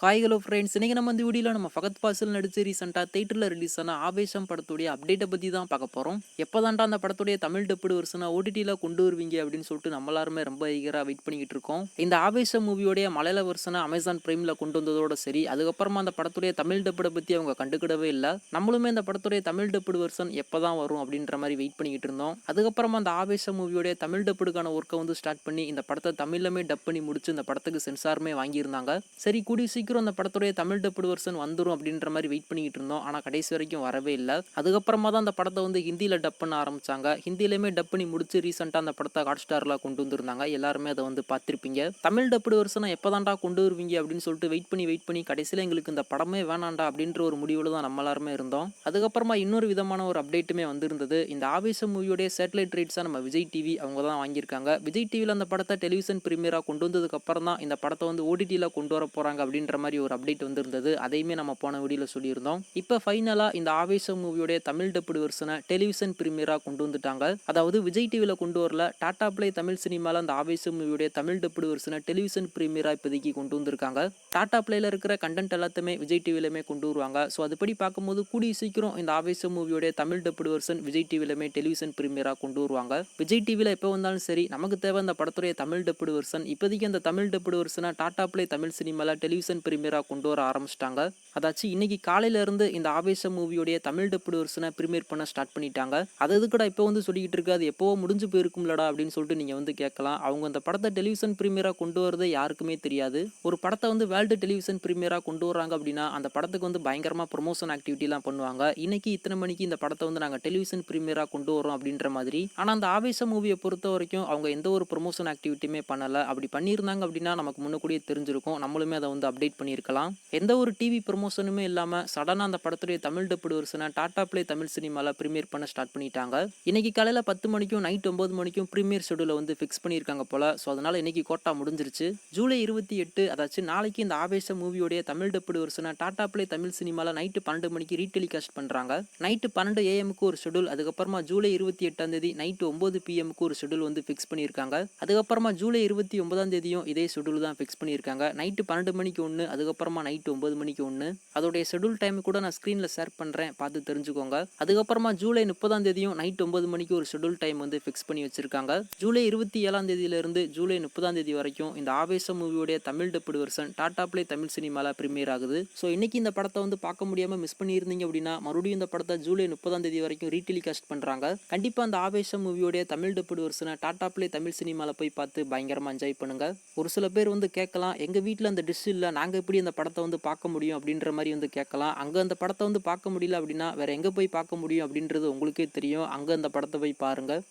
Hi hello friends, இன்னைக்கு நம்ம இந்த வீடியோவில் நம்ம ஃபகத் ஃபாசில் நடிச்சு ரீசெண்டாக தேட்டரில் ரிலீஸ் ஆன ஆவேசம் படத்துடைய அப்டேட்டை பற்றி தான் பார்க்க போகிறோம். எப்போதான்டா அந்த படத்துடைய தமிழ் டப்புடு வருஷனா ஓடிடியில் கொண்டு வருவீங்க அப்படின்னு சொல்லிட்டு நம்ம எல்லாருமே ரொம்ப ஈகராக வெயிட் பண்ணிக்கிட்டு இருக்கோம். இந்த ஆவேசம் மூவியோடைய மலையாள வருஷனை அமேசான் பிரைமில் கொண்டு வந்ததோட சரி, அதுக்கப்புறமா அந்த படத்துடைய தமிழ் டப்புடை பற்றி அவங்க கண்டுக்கிடவே இல்லை. நம்மளுமே இந்த படத்துடைய தமிழ் டப்புடு வருஷன் எப்போ தான் வரும் அப்படின்ற மாதிரி வெயிட் பண்ணிக்கிட்டு இருந்தோம். அதுக்கப்புறமா அந்த ஆவேசம் மூவியோடைய தமிழ் டப்புடுக்கான ஒர்க்கை வந்து ஸ்டார்ட் பண்ணி இந்த படத்தை தமிழ்லமே டப் பண்ணி முடிச்சு இந்த படத்துக்கு சென்சாருமே வாங்கியிருந்தாங்க. சரி, கூடி சீக்கிரம் அந்த படத்துடைய தமிழ் டப்புடு வெர்ஷன் வந்துடும் அப்படின்ற மாதிரி வெயிட் பண்ணிக்கிட்டு இருந்தோம். ஆனால் கடைசி வரைக்கும் வரவே இல்லை. அதுக்கப்புறமா தான் அந்த படத்தை வந்து ஹிந்தியில் டப் பண்ண ஆரம்பிச்சாங்க. ஹிந்தியிலுமே டப் பண்ணி முடிச்சு ரீசெண்டாக அந்த படத்தை ஹாட் ஸ்டாரில் கொண்டு வந்திருந்தாங்க. எல்லாருமே அதை வந்து பார்த்துருப்பீங்க. தமிழ் டப்புடு வெர்ஷனை எப்போதான்டா கொண்டு வருவீங்க அப்படின்னு சொல்லிட்டு வெயிட் பண்ணி கடைசியில் எங்களுக்கு இந்த படமே வேணாண்டா அப்படின்ற ஒரு முடிவில் தான் நம்ம எல்லாருமே இருந்தோம். அதுக்கப்புறமா இன்னொரு விதமான ஒரு அப்டேட்டுமே வந்திருந்தது. இந்த ஆவேசம் மூவியோடைய சேட்டலைட் ரைட்ஸாக நம்ம விஜய் டிவி அவங்க தான் வாங்கியிருக்காங்க. விஜய் டிவியில் அந்த படத்தை டெலிவிஷன் பிரீமியராக கொண்டு வந்ததுக்கு அப்புறம் தான் இந்த படத்தை வந்து ஓடிடியில் கொண்டு வர போகிறாங்க அப்படின்ற மாதிரி ஒரு அப்டேட் வந்திருந்தது. அதையுமே நம்ம போன வீடியோவில் சொல்லியிருந்தோம். இப்போ ஃபைனலாக இந்த ஆவேசம் மூவியோடைய தமிழ் டப்புடு வெர்ஷனை டெலிவிஷன் பிரீமியராக கொண்டு வந்துட்டாங்க. அதாவது விஜய் டிவியில் கொண்டு வரல, டாடா பிளே தமிழ் சினிமாவில் அந்த ஆவேசம் மூவியோடைய தமிழ் டப்புடு வெர்ஷனை டெலிவிஷன் பிரீமியராக இப்போதைக்கு கொண்டு வந்திருக்காங்க. டாடா பிளேல இருக்கிற கண்டென்ட் எல்லாத்தையுமே விஜய் டிவிலுமே கொண்டு வருவாங்க. ஸோ அதுபடி பார்க்கும்போது கூடிய சீக்கிரம் இந்த ஆவேசம் மூவியோடைய தமிழ் டப்புடு வெர்ஷன் விஜய் டிவிலுமே டெலிவிஷன் பிரீமியராக கொண்டு வருவாங்க. விஜய் டிவியில் எப்போ வந்தாலும் சரி, நமக்கு தேவை அந்த படத்துடைய தமிழ் டப்புடு வெர்ஷன். இப்போதைக்கு அந்த தமிழ் டப்புடு வெர்ஷனை டாடா பிளே தமிழ் சினிமாவில் டெலிவிஷன் பிரீமியராக கொண்டு வர ஆரம்பிச்சிட்டாங்க. அதாச்சும் இன்னைக்கு காலையில இருந்து இந்த ஆவேசம் மூவியோடைய தமிழ் டப்புடு வெர்ஷனை பிரீமியர் பண்ண ஸ்டார்ட் பண்ணிட்டாங்க. அது எதுக்குடா இப்போ வந்து சொல்லிக்கிட்டு இருக்கு, அது எப்போ முடிஞ்சு போயிருக்கும்லடா அப்படின்னு சொல்லிட்டு நீங்க வந்து கேட்கலாம். அவங்க அந்த படத்தை டெலிவிஷன் பிரீமியரா கொண்டு வரது யாருக்குமே தெரியாது. ஒரு படத்தை வந்து வேர்ல்டு டெலிவிஷன் பிரீமியரா கொண்டு வராங்க அப்படின்னா அந்த படத்துக்கு வந்து பயங்கரமா ப்ரொமோஷன் ஆக்டிவிட்டிலாம் பண்ணுவாங்க. இன்னைக்கு இத்தனை மணிக்கு இந்த படத்தை வந்து நாங்கள் டெலிவிஷன் பிரீமியரா கொண்டு வரோம் அப்படின்ற மாதிரி. ஆனால் அந்த ஆவேசம் மூவியை பொறுத்த வரைக்கும் அவங்க எந்த ஒரு ப்ரொமோஷன் ஆக்டிவிட்டியுமே பண்ணல. அப்படி பண்ணியிருந்தாங்க அப்படின்னா நமக்கு முன்னக்கூடியே தெரிஞ்சிருக்கும். நம்மளுமே அதை வந்து அப்டேட் பண்ணியிருக்கலாம். எந்த ஒரு டிவி ப்ரொமோஷனுமே இல்லாமல் சடனாக அந்த படத்துடைய தமிழ் டப்புடு வெர்ஷனை டாடா பிளே தமிழ் சினிமாவில் ப்ரீமியர் பண்ண ஸ்டார்ட் பண்ணிட்டாங்க. இன்னைக்கு காலையில் 10 மணிக்கும் நைட் 9 மணிக்கும் ப்ரீமியர் ஷெடியூலை வந்து ஃபிக்ஸ் பண்ணியிருக்காங்க போல. ஸோ அதனால இன்னைக்கு கோட்டா முடிஞ்சிருச்சு. ஜூலை 28 அதாச்சும் நாளைக்கு இந்த ஆவேசம் மூவியோடைய தமிழ் டப்புடு வெர்ஷனை டாடா பிளே தமிழ் சினிமாவில் நைட்டு 12 மணிக்கு ரீடெலிகாஸ்ட் பண்ணுறாங்க. நைட்டு 12 AM ஒரு ஷெடியூல். அதுக்கப்புறமா ஜூலை 28 நைட்டு 9 PM ஒரு ஷெடியூல் வந்து ஃபிக்ஸ் பண்ணியிருக்காங்க. அதுக்கப்புறமா ஜூலை 29 இதே ஷெடியூல் தான் ஃபிக்ஸ் பண்ணியிருக்காங்க. நைட்டு 12 மணிக்கு ஒன்று, அதுக்கப்புறமா நைட்டு 9 மணிக்கு ஒன்று. அதோடைய ஷெடியூல் டைம் கூட நான் ஸ்க்ரீனில் ஷேர் பண்ணுறேன், பார்த்து தெரிஞ்சுக்கோங்க. அதுக்கப்புறமா ஜூலை 30 நைட் 9 மணிக்கு ஒரு ஷெடியூல் டைம் வந்து ஃபிக்ஸ் பண்ணி வச்சிருக்காங்க. ஜூலை 27 ஜூலை 30 வரைக்கும் இந்த ஆவேசம் மூவியோடைய Tamil dubbed version Tata Play Tamil சினிமாவில் பிரீமியர் ஆகுது. ஸோ இன்னைக்கு இந்த படத்தை வந்து பார்க்க முடியாமல் மிஸ் பண்ணியிருந்தீங்க அப்படின்னா மறுபடியும் இந்த படத்தை ஜூலை 30 வரைக்கும் ரீடெலிகாஸ்ட் பண்ணுறாங்க. கண்டிப்பாக அந்த ஆவேசம் மூவியோடைய தமிழ் டப்புடு வெர்ஷனை டாடா பிளே தமிழ் சினிமாவில் போய் பார்த்து பயங்கரமாக என்ஜாய் பண்ணுங்க. ஒரு சில பேர் வந்து கேட்கலாம், எங்கள் வீட்டில் அந்த டிஷ் இல்லை, நாங்கள் எப்படி அந்த படத்தை வந்து பார்க்க முடியும் அப்படின்ற மாதிரி வந்து கேட்கலாம். அங்கே அந்த படத்தை வந்து பார்க்க முடியல அப்படின்னா வேற எங்கே போய் பார்க்க முடியும் அப்படின்றது உங்களுக்கே தெரியும். அங்கே அந்த படத்தை போய் பாருங்கள்.